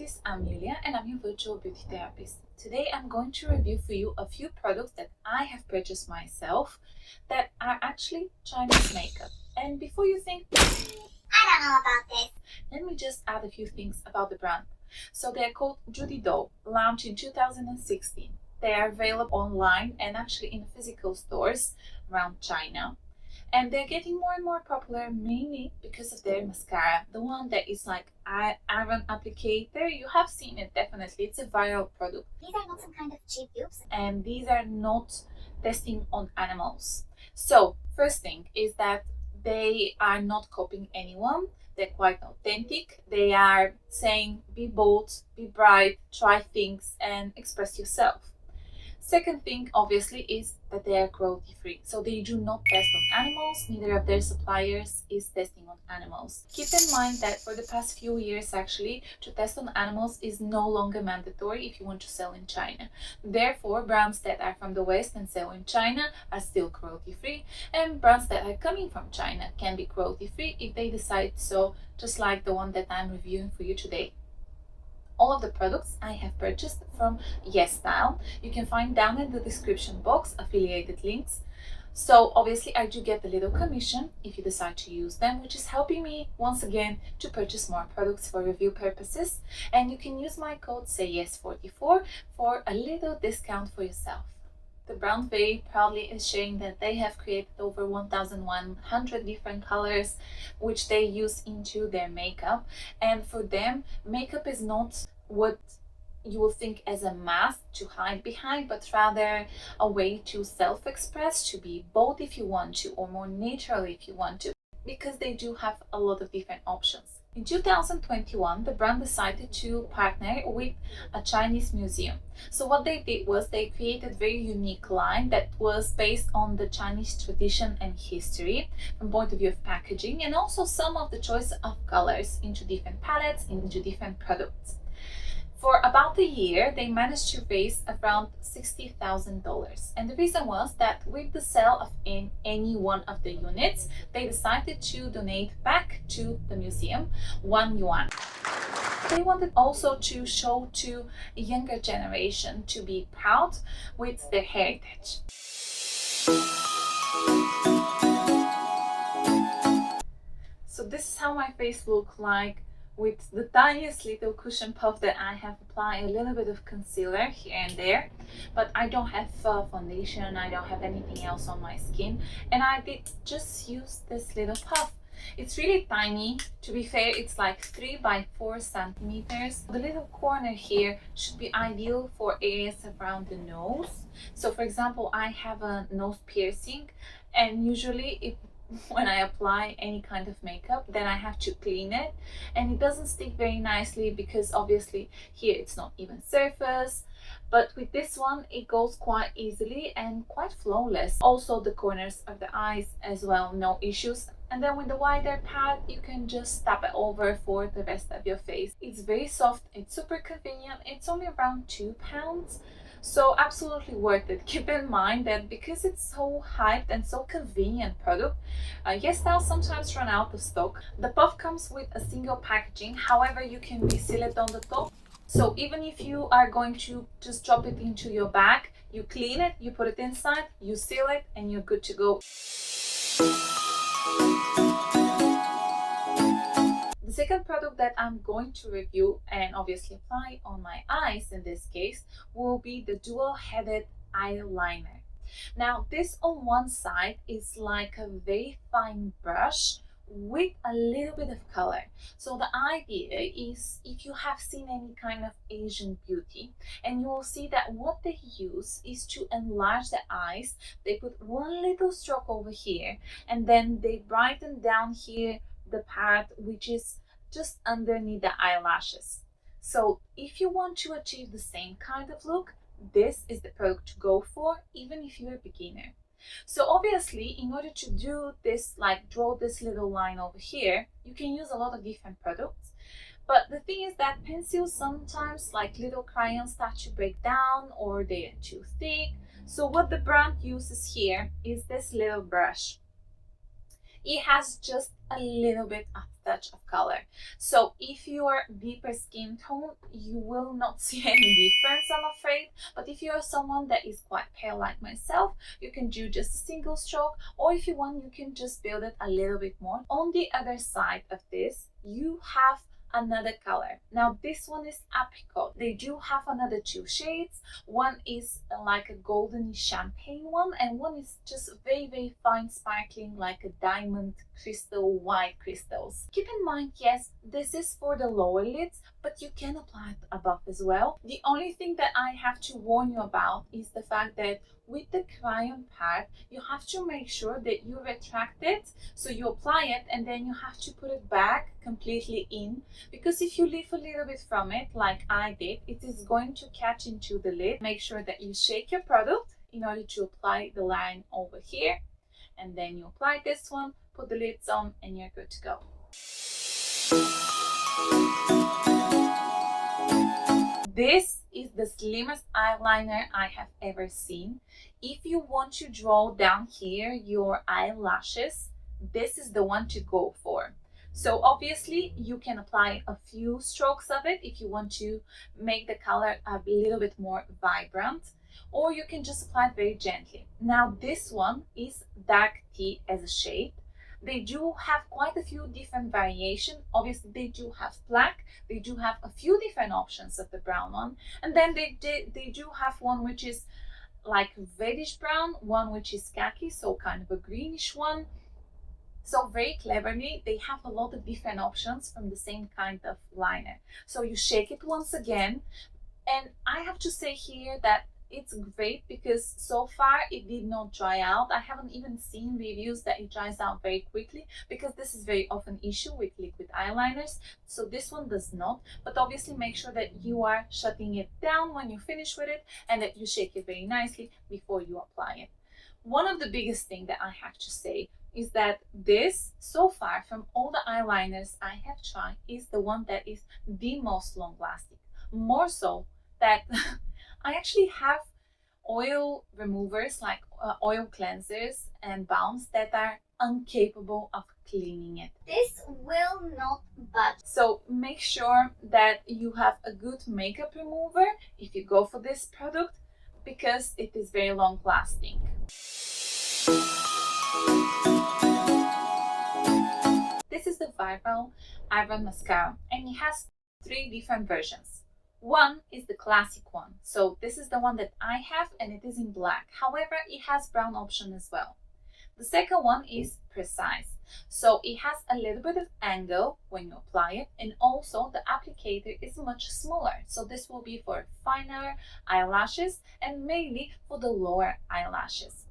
Beauties, I'm Julia and I'm your virtual beauty therapist. Today I'm going to review for you a few products that I have purchased myself that are actually Chinese makeup. And before you think, I don't know about this, let me just add a few things about the brand. So they're called Judydoll, launched in 2016. They are available online and actually in physical stores around China. And they're getting more and more popular, mainly because of their mascara. The one that is like iron applicator. You have seen it, definitely. It's a viral product. These are not some kind of cheap dupes. And these are not testing on animals. So, first thing is that they are not copying anyone. They're quite authentic. They are saying, be bold, be bright, try things, and express yourself. Second thing, obviously, is that they are cruelty-free. So they do not test on animals, neither of their suppliers is testing on animals. Keep in mind that for the past few years, actually, to test on animals is no longer mandatory if you want to sell in China. Therefore, brands that are from the West and sell in China are still cruelty-free, and brands that are coming from China can be cruelty-free if they decide so, just like the one that I'm reviewing for you today. All of the products I have purchased from H.ealthy. You can find down in the description box affiliated links. So obviously I do get a little commission if you decide to use them, which is helping me once again to purchase more products for review purposes. And you can use my code SAYYES44 for a little discount for yourself. The brand very proudly is sharing that they have created over 1,100 different colors which they use into their makeup, and for them makeup is not what you will think as a mask to hide behind, but rather a way to self-express, to be bold if you want to, or more natural if you want to, because they do have a lot of different options. In 2021, the brand decided to partner with a Chinese museum. So what they did was they created a very unique line that was based on the Chinese tradition and history from point of view of packaging, and also some of the choice of colors into different palettes, into different products. For about a year, they managed to raise around $60,000. And the reason was that with the sale of any one of the units, they decided to donate back to the museum 1 yuan. They wanted also to show to a younger generation to be proud with their heritage. So this is how my face looks like, with the tiniest little cushion puff that I have applied, a little bit of concealer here and there, but I don't have foundation, I don't have anything else on my skin, and I did just use this little puff. It's really tiny. To be fair, it's like 3 by 4 centimeters. The little corner here should be ideal for areas around the nose. So for example, I have a nose piercing, and usually when I apply any kind of makeup, then I have to clean it, and it doesn't stick very nicely because obviously here it's not even surface, but with this one it goes quite easily and quite flawless. Also the corners of the eyes as well, no issues. And then with the wider pad, you can just tap it over for the rest of your face. It's very soft, it's super convenient, it's only around £2. So absolutely worth it. Keep in mind that because it's so hyped and so convenient product, H.ealthy sometimes run out of stock. The puff comes with a single packaging, however you can reseal it on the top. So even if you are going to just drop it into your bag, you clean it, you put it inside, you seal it, and you're good to go. The second product that I'm going to review and obviously apply on my eyes in this case will be the dual-headed eyeliner. Now this on one side is like a very fine brush with a little bit of color. So the idea is, if you have seen any kind of Asian beauty, and you will see that what they use is to enlarge the eyes. They put one little stroke over here, and then they brighten down here the part which is just underneath the eyelashes. So if you want to achieve the same kind of look, this is the product to go for, even if you're a beginner. So obviously, in order to do this, like draw this little line over here, you can use a lot of different products. But the thing is that pencils sometimes, like little crayons, start to break down or they are too thick. So what the brand uses here is this little brush. it has just a little bit of touch of color. So if you're deeper skin tone, you will not see any difference, I'm afraid. But if you're someone that is quite pale like myself, you can do just a single stroke, or if you want, you can just build it a little bit more. On the other side of this, you have another color. Now this one is Apricot. They do have another two shades. One is like a golden champagne one, and one is just very fine sparkling, like a diamond crystal, white crystals. Keep in mind, yes, this is for the lower lids, but you can apply it above as well. The only thing that I have to warn you about is the fact that with the crayon part, you have to make sure that you retract it. So you apply it and then you have to put it back completely in, because if you leave a little bit from it, like I did, it is going to catch into the lid. Make sure that you shake your product in order to apply the line over here, and then you apply this one, put the lids on, and you're good to go. This is the slimmest eyeliner I have ever seen. If you want to draw down here your eyelashes, this is the one to go for. So obviously you can apply a few strokes of it if you want to make the color a little bit more vibrant, or you can just apply it very gently. Now this one is dark tea as a shade. They do have quite a few different variations. Obviously they do have black, they do have a few different options of the brown one, and then they do have one which is like reddish brown, one which is khaki, so kind of a greenish one. So very cleverly, they have a lot of different options from the same kind of liner. So you shake it once again, and I have to say here that it's great because so far it did not dry out. I haven't even seen reviews that it dries out very quickly, because this is very often an issue with liquid eyeliners. So this one does not, but obviously make sure that you are shutting it down when you finish with it, and that you shake it very nicely before you apply it. One of the biggest things that I have to say is that this, so far from all the eyeliners I have tried, is the one that is the most long lasting. More so that I actually have oil removers, like oil cleansers and balms, that are incapable of cleaning it. This will not budge. So make sure that you have a good makeup remover if you go for this product, because it is very long lasting. This is the Viral Iron Mascara, and it has 3 different versions. One is the classic one, so this is the one that I have, and it is in black. However, it has brown option as well. The second one is Precise, so it has a little bit of angle when you apply it, and also the applicator is much smaller, so this will be for finer eyelashes and mainly for the lower eyelashes.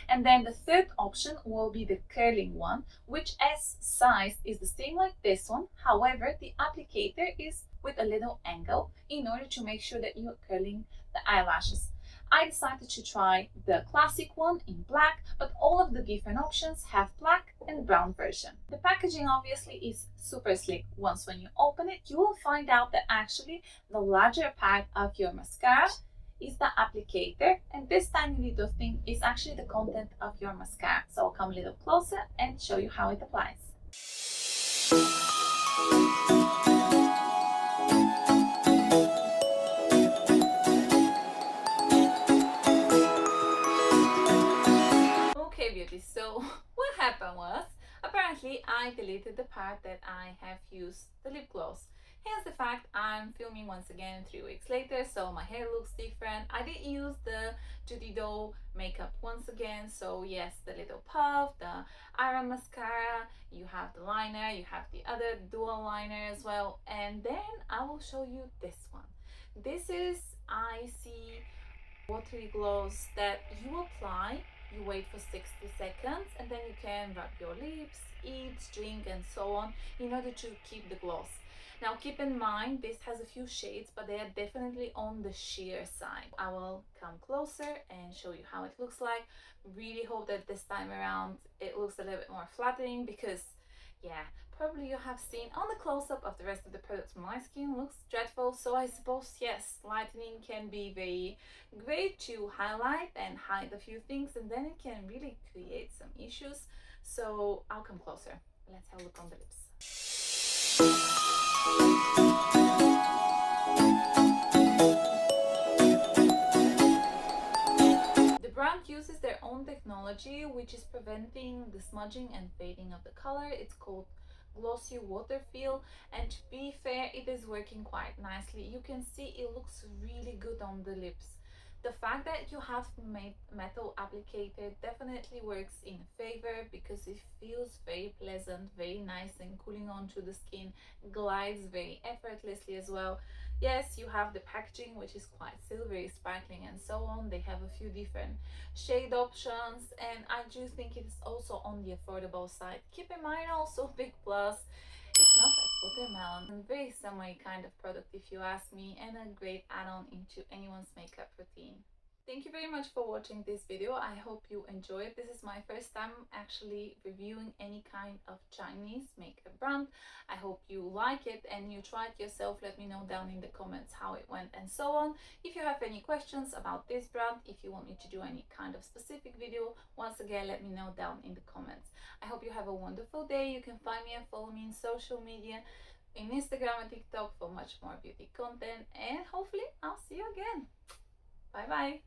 And then the third option will be the curling one, which as size is the same like this one. However, the applicator is with a little angle in order to make sure that you're curling the eyelashes. I decided to try the classic one in black, but all of the different options have black and brown version. The packaging obviously is super slick. Once when you open it, you will find out that actually the larger part of your mascara is the applicator, and this tiny little thing is actually the content of your mascara. So I'll come a little closer and show you how it applies. Okay, beauty, so what happened was, apparently I deleted the part that I have used the lip gloss. Hence the fact I'm filming once again 3 weeks later, so my hair looks different. I did use the Judydoll makeup once again, so yes, the little puff, the Iron Mascara, you have the liner, you have the other dual liner as well, and then I will show you this one. This is Icy Watery Gloss that you apply, you wait for 60 seconds, and then you can rub your lips, eat, drink, and so on in order to keep the gloss. Now keep in mind, this has a few shades, but they are definitely on the sheer side. I will come closer and show you how it looks like. Really hope that this time around it looks a little bit more flattering, because yeah, probably you have seen on the close-up of the rest of the products, my skin looks dreadful. So I suppose yes, lightening can be very great to highlight and hide a few things, and then it can really create some issues. So I'll come closer. Let's have a look on the lips. The brand uses their own technology, which is preventing the smudging and fading of the color. It's called Glossy Water Feel, and to be fair, it is working quite nicely. You can see it looks really good on the lips. The fact that you have metal applicator definitely works in favor because it feels very pleasant, very nice and cooling onto the skin, glides very effortlessly as well. Yes, you have the packaging, which is quite silvery, sparkling and so on. They have a few different shade options, and I do think it's also on the affordable side. Keep in mind also, big plus, it smells like watermelon. Very summery kind of product if you ask me, and a great add-on into anyone's makeup routine. Thank you very much for watching this video. I hope you enjoyed. This is my first time actually reviewing any kind of Chinese makeup brand. I hope you like it and you try it yourself. Let me know down in the comments how it went and so on. If you have any questions about this brand, if you want me to do any kind of specific video, once again, let me know down in the comments. I hope you have a wonderful day. You can find me and follow me in social media, in Instagram and TikTok for much more beauty content, and hopefully I'll see you again. Bye bye.